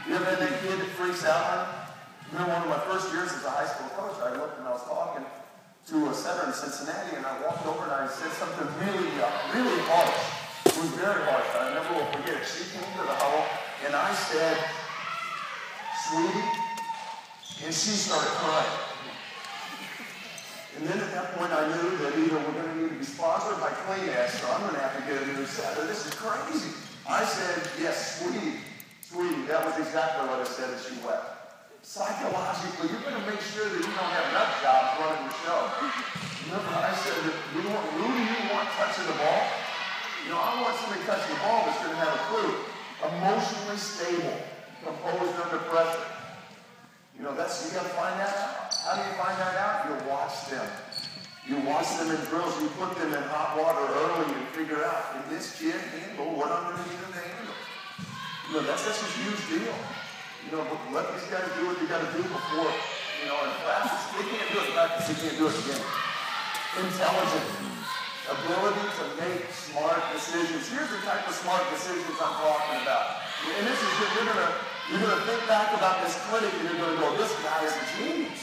You ever had that kid that freaks out on you? Remember one of my first years as a high school coach, I looked and I was talking to a center in Cincinnati, and I walked over and I said something really harsh. It was very harsh. I never will forget it. She came to the huddle, and I said, "Sweetie," and she started crying. And then at that point, I knew that either we're going to need to be sponsored by Kleenex, or I'm going to have to get a new set. This is crazy. I said, "Yes, sweetie, sweetie." That was exactly what I said, and she wept. Psychologically, you're going to make sure that you don't have enough jobs running the show. Remember, I said that who do you want touching the ball? You know, I want somebody touching the ball that's going to have a clue. Emotionally stable, composed under pressure. You know, you got to find that out. How do you find that out? You watch them. You watch them in drills. You put them in hot water early and figure out, can this kid handle what I'm going to need him to handle? You know, that's a huge deal. You know, let these guys do what they got to do before, you know, in practice. They can't do it in practice. They can't do it again. Intelligent. Ability to make smart decisions. Here's the type of smart decisions I'm talking about. And this is, you're gonna think back about this clinic and you're gonna go, this guy is a genius.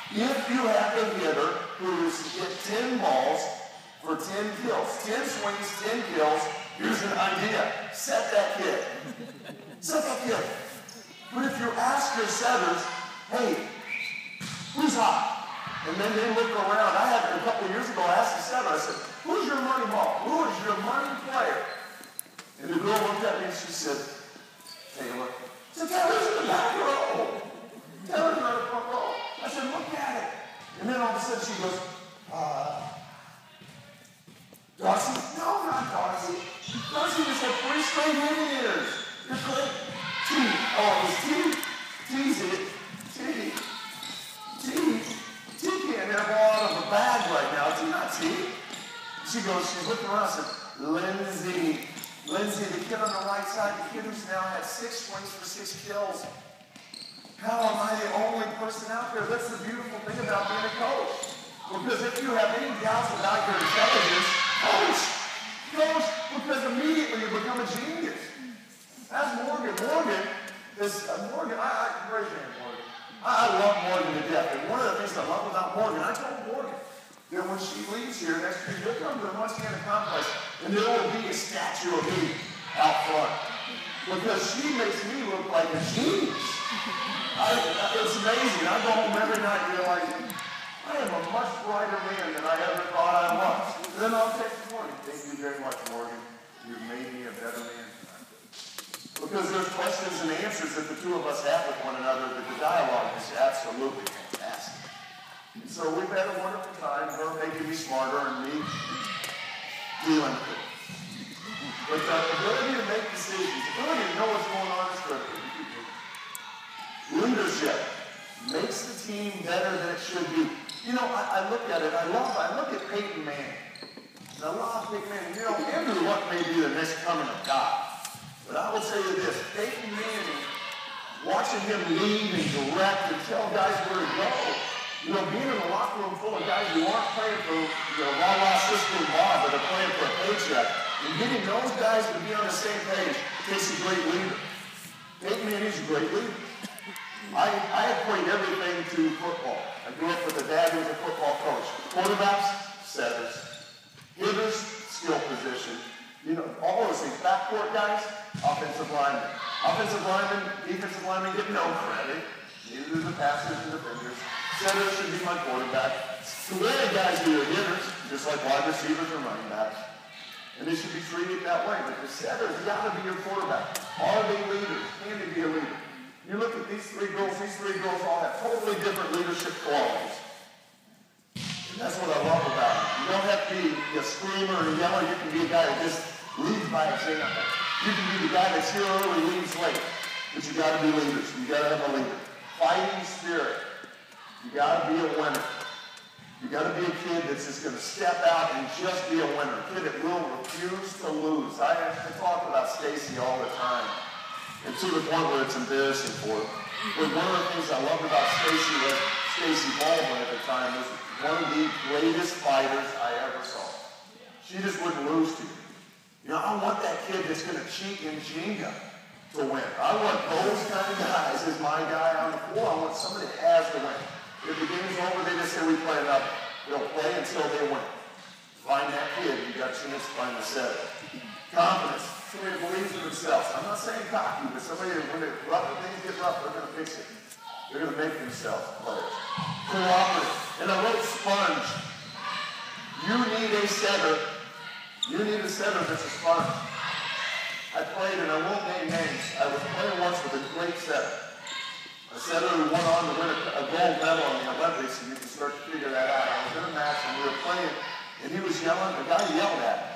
If you have a hitter who's hit 10 balls for 10 kills, 10 swings, 10 kills, here's an idea. Set that kid. Set that kid. But if you ask your setters, hey, who's hot? And then they look around. I had a couple of years ago, I asked the setter, I said, who's your money ball? Who is your money player? And the girl looked at me and she said, Taylor. I said, Taylor's in the back row. Taylor's not in the front row. I said, look at it. And then all of a sudden she goes, Darcy? No, not Darcy. Darcy just had 3 straight hitting years. You're great. T. Oh, it was T. T's it. T. T can't have all out of a bag right now. T, not T. She's looking around and said, Lindsay, the kid on the right side, the kid who's now had 6 swings for 6 kills. How am I the only person out there? That's the beautiful thing about being a coach. Because if you have any doubts about your intelligence, coach, because immediately you become a genius. That's Morgan. Morgan, raise your hand, Morgan. I love Morgan to death. And one of the things I love about Morgan, I told Morgan that when she leaves here next year, you'll come to the Montana Complex and there will be a statue of me out front. Because she makes me look like a genius. It's amazing. I go home every night realizing I am a much brighter man than I ever thought I was. And then I'll text Morgan. Thank you very much, Morgan. You've made me a better man. Because there's questions and answers that the two of us have with one another, that the dialogue is absolutely fantastic. And so we've had a wonderful time, her making me smarter and me dealing with it. But the ability to make decisions, the ability to know what's going on is critical. Leadership makes the team better than it should be. You know, I look at it, I look at Peyton Manning. And I love Peyton Manning. You know, Andrew Luck may be the next coming of God. But I will tell you this, Peyton Manning, watching him lead and direct and tell guys where to go. You know, being in a locker room full of guys who aren't playing for, you know, rah-rah Cisco and Bob, but they're playing for a paycheck. And getting those guys to be on the same page takes a great leader. Peyton Manning's a great leader. I equate everything to football. I grew up with a dad who was a football coach. Quarterbacks, setters. Hitters, skill position. You know, all those things. Backcourt guys, offensive linemen. Offensive linemen, defensive linemen get no credit. Neither do the passers and defenders. Setters should be my quarterback. The other guys do are hitters, just like wide receivers or running backs. And they should be treated that way. But the setters got to be your quarterback. Are they leaders? Can they be a leader? You look at these three girls all have totally different leadership qualities. And that's what I love about them. You don't have to be a screamer and a yeller. You can be a guy that just leads by example. You can be the guy that's here early, leaves late. But you got to be leaders. You got to have a leader. Fighting spirit. You got to be a winner. You got to be a kid that's just going to step out and just be a winner. A kid that will refuse to lose. I talk about Stacy all the time. And to the point where it's embarrassing for her. But one of the things I loved about Stacy Baldwin at the time was one of the greatest fighters I ever saw. She just wouldn't lose to you. You know, I want that kid that's going to cheat in Jenga. to win. I want those kind of guys as my guy on the floor. I want somebody that has to win. If the game's over, they just say we play another. They'll play until they win. Find that kid, you got a chance to find the setter. Confidence, somebody that believes in themselves. I'm not saying cocky, but somebody that when things get rough, they're going to fix it. They're going to make themselves players. Cooperative. And I wrote sponge. You need a setter. You need a setter that's a sponge. I played, and I won't name names. I was playing once with a great setter. A setter who went on to win a gold medal in the Olympics, and you can start to figure that out. I was in a match, and we were playing, and he was yelling. The guy yelled at him.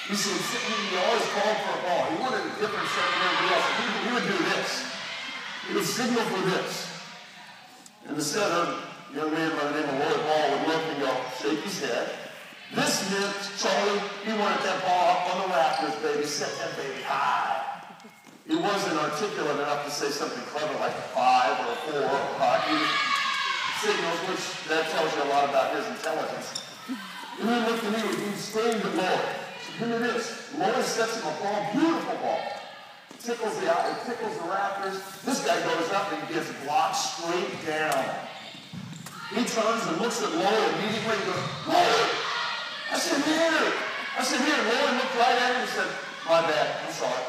He said, he always called for a ball. He wanted a different setter than everybody else. He would do this. He would signal for this. And the setter, young man by the name of Lloyd Ball, would look and go, shake his head. This meant, Charlie, he wanted that ball up on the rafters, baby. Set that baby high. He wasn't articulate enough to say something clever like a 5 or a 4 or a 5. He signals, which that tells you a lot about his intelligence. And then looked at me, he screamed at Lloyd. He said, give me this. Lloyd sets him a ball, beautiful ball. Tickles the rafters. This guy goes up and gets blocked straight down. He turns and looks at Lloyd immediately and goes, Lloyd! I said, here. Lloyd looked right at him and said, my bad, I'm sorry.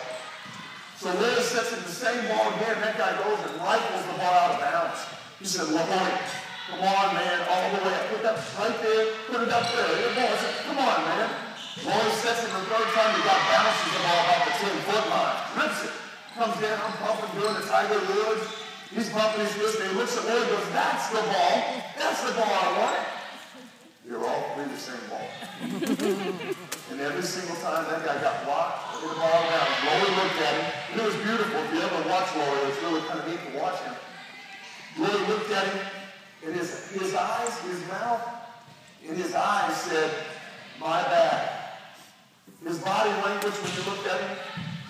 So Lloyd sets him the same ball again. That guy goes and rifles the ball out of bounds. He said, Lloyd, come on, man, all the way up. Put that right there, put it up there. The ball. I said, come on, man. Lloyd sets him the third time. The guy bounces the ball about the 10-foot line. Rips it. Comes down, pumping, doing the Tiger Woods. He's pumping his wrist, and he looks at Lloyd and goes, that's the ball. That's the ball I want. You're all three the same ball. And every single time that guy got blocked, hit the ball around. Lloyd looked at him, and it was beautiful. If you ever watch Lloyd, it's really kind of neat to watch him. Lloyd looked at him, and his eyes, his mouth, and his eyes said, my bad. His body language when you looked at him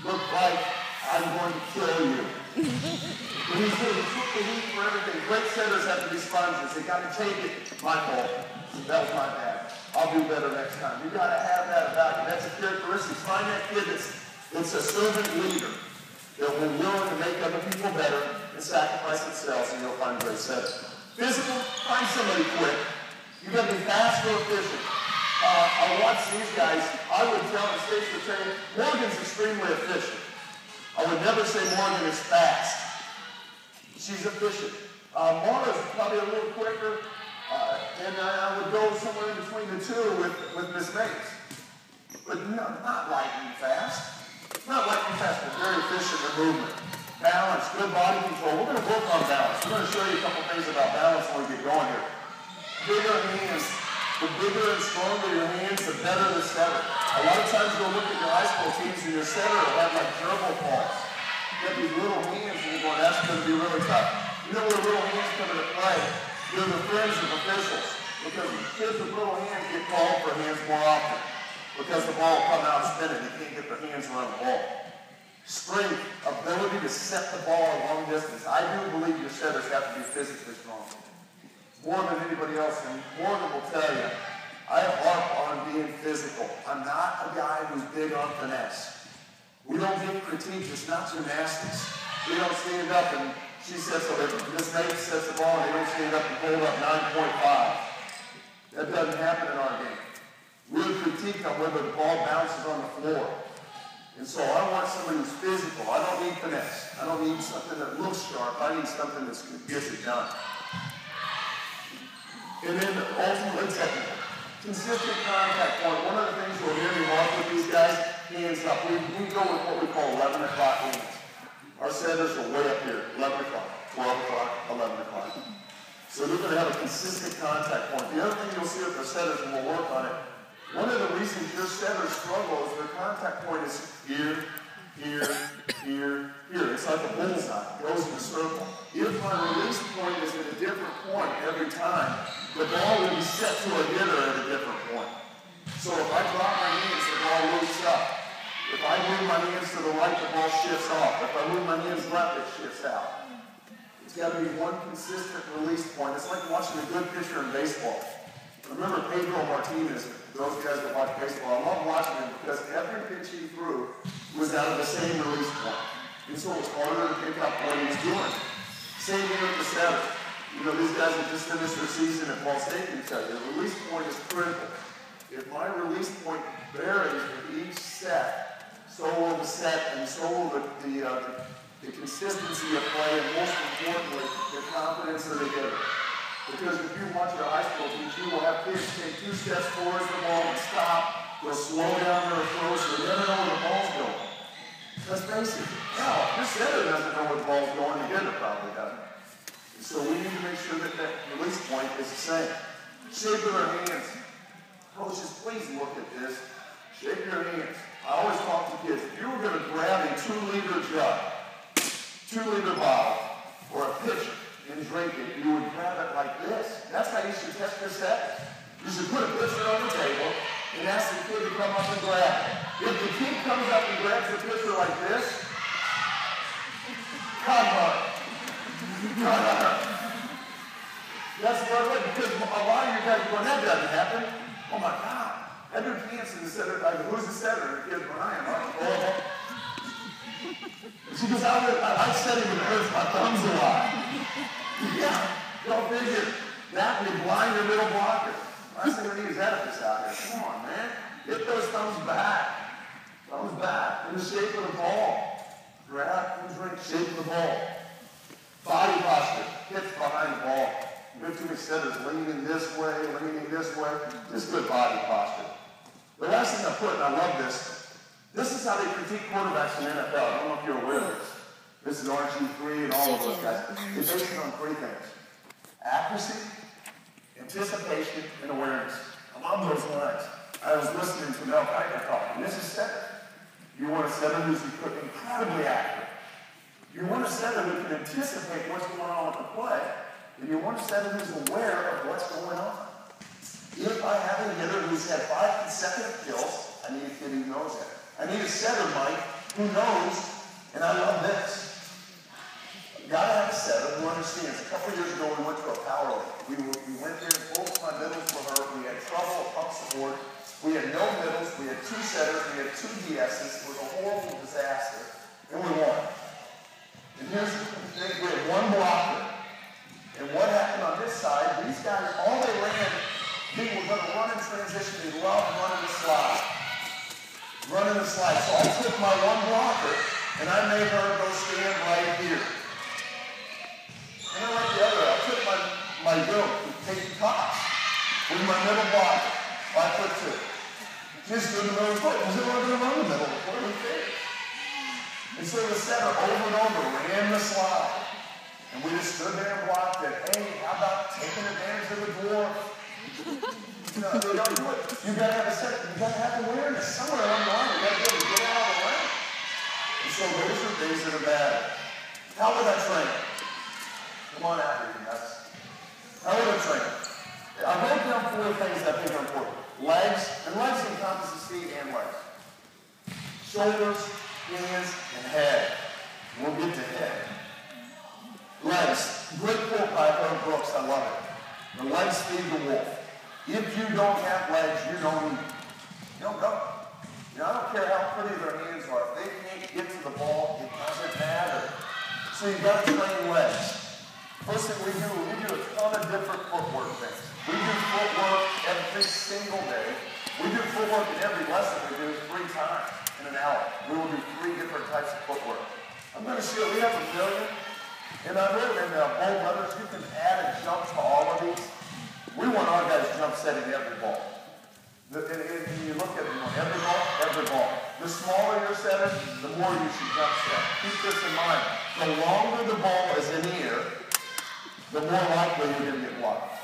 looked like, I'm going to kill you. And he took the heat for everything. Great setters have to be sponges. They got to take it. My fault. That was my bad. I'll do better next time. You got to have that about you. That's a characteristic. Find that kid that's a servant leader that will be willing to make other people better and sacrifice themselves, and you'll find a great setter. Physical, find somebody quick. You got to be fast or efficient. I watch these guys. I would tell the stage for training, Morgan's extremely efficient. I would never say Morgan is fast. She's efficient. Mara's probably a little quicker, and I would go somewhere in between the two with Miss Mays. But not lightning fast. Not lightning fast, but very efficient in movement. Balance, good body control. We're going to work on balance. We're going to show you a couple things about balance when we get going here. Bigger hands. The bigger and stronger your hands, the better the setter. A lot of times you'll look at your high school teams and your setter will have like gerbil paws. You have these little hands and you're going, that's going to be really tough. You know where little hands come into play? They're the friends of officials. Because kids with little hands get called for hands more often. Because the ball will come out spinning. They can't get their hands around the ball. Strength, ability to set the ball a long distance. I do believe your setters have to be physically strong. More than anybody else, and Morgan will tell you, I harp on being physical. I'm not a guy who's big on finesse. We don't give critiques, it's not gymnastics. We don't stand up and she says, so if Miss Nate sets the ball and they don't stand up and hold up 9.5. That doesn't happen in our game. We'll critique on whether the ball bounces on the floor. And so I want somebody who's physical. I don't need finesse. I don't need something that looks sharp. I need something that gets it done. And then ultimately technical. Consistent contact point. One of the things we'll hear me walk with these guys, hands up. We go with what we call 11 o'clock hands. Our setters are way up here. 11 o'clock, 12 o'clock, 11 o'clock. So they're going to have a consistent contact point. The other thing you'll see with the setters, and we'll work on it, one of the reasons your setters struggle is their contact point is here, here, here, here. It's like a bullseye. It goes in a circle. If my release point is at a different point every time, the ball will be set to a hitter at a different point. So if I drop my hands, the ball loops up. If I move my hands to the right, the ball shifts off. If I move my hands left, it shifts out. It's got to be one consistent release point. It's like watching a good pitcher in baseball. Remember Pedro Martinez, those guys that watch baseball. I love watching him because every pitch he threw was out of the same release point. And so it's harder to pick up what he's doing. Same here with the setter. You know, these guys have just finished their season at Ball State, can tell you. The release point is critical. If my release point varies with each set, so will the set, and so will the consistency of play, and most importantly, the confidence of the hitter. Because if you watch your high school team, you will have kids take 2 steps towards the ball and stop. They'll slow down their approach. They never know where the ball's going. Let's face it. Now, if this setter doesn't know where the ball's going, the hitter probably doesn't. And so we need to make sure that that release point is the same. Shape of our hands. Coaches, please look at this. Shake your hands. I always talk to kids, if you were going to grab a 2-liter jug, 2-liter bottle, or a pitcher, and drink it, you would grab it like this. That's how you should test your set. You should put a pitcher on the table and ask the kid to come up and grab it. If the kid comes up and grabs the pitcher like this, come on. That's what it is, because a lot of you guys are going, that doesn't happen. Oh my God. Edward Hansen said it like, who's the setter? The kid, Brian. Oh. She goes, I said him in earth, my thumb's alive. Yeah, go figure. That would blind your middle blocker. Last thing we need is edifice out here. Come on, man. Get those thumbs back. Thumbs back. In the shape of the ball. Grab and drink, shape of the ball. Body posture. Hips behind the ball. We have too many setters leaning this way, leaning this way. Just good body posture. The last thing I put, and I love this, this is how they critique quarterbacks in the NFL. I don't know if you're aware of this. This is RG3 and all of those guys. They base it on 3 things. Accuracy, anticipation, and awareness. I love those lines. I was listening to Mel Kiper talking. This is setter. You want a setter who's incredibly accurate. You want a setter who can anticipate what's going on with the play. And you want a setter who's aware of what's going on. If I have a hitter who's had 5 consecutive kills, I need a kid who knows that. I need a setter, Mike, who knows, and I love this. You gotta have a setter who understands. A couple years ago, we went to a power league. We went there, both my middles were hurt. We had trouble across the board. We had no middles. We had 2 setters. We had 2 DSs. It was a horrible disaster. And we won. And here's the thing. We had 1 blocker. And what happened on this side, these guys, all they ran, they were going to run in transition. They loved running the slide. Running the slide. So I took my 1 blocker, and I made her go stand right here. And then like the other, I took my girl to take the tops with my middle blocker, 5'2". Just stood in the middle of the foot, because they weren't going to run the middle of the foot. And so the setter over and over ran the slide. And we just stood there and blocked it. Hey, how about taking advantage of the dwarf? You know, they don't do it. You gotta have a set. You gotta have awareness somewhere along the line. You gotta be able to get out of the way. And so those are things that are bad. How would I train? Come on out here, guys. How would I train? I wrote down 4 things I think are important. Legs, and legs encompasses feet and legs. Shoulders, hands, and head. We'll get to head. Legs. Great quote by Herb Brooks. I love it. The legs feed the wolf. If you don't have legs, you don't eat. You don't go. You know, I don't care how pretty their hands are. If they can't get to the ball, it doesn't matter. So you've got to train legs. First thing we do a ton of different footwork things. We do footwork every single day. We do footwork in every lesson we do 3 times in an hour. We will do 3 different types of footwork. I'm going to show you, we have a million. And I wrote in bold letters, you can add a jump to all of these. We want our guys jump setting every ball. And you look at every ball. The smaller your setter, the more you should jump set. Keep this in mind. The longer the ball is in the air, the more likely you're going to get blocked.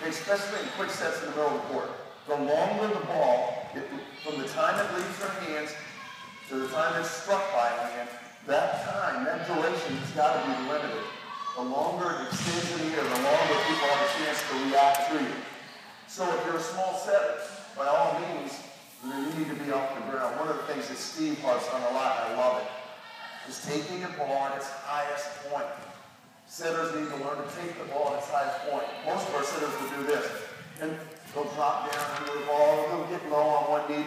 Especially in quick sets in the middle of the court. The longer the ball, from the time it leaves your hands to the time it's struck by a hand, that time, that duration has got to be limited. The longer it extends in the air, the longer people have a chance to react to you. So if you're a small setter, by all means, you need to be off the ground. One of the things that Steve harps on a lot, and I love it, is taking the ball at its highest point. Setters need to learn to take the ball at its highest point. Most of our setters will do this. And they'll drop down under the ball, they'll get low on one knee.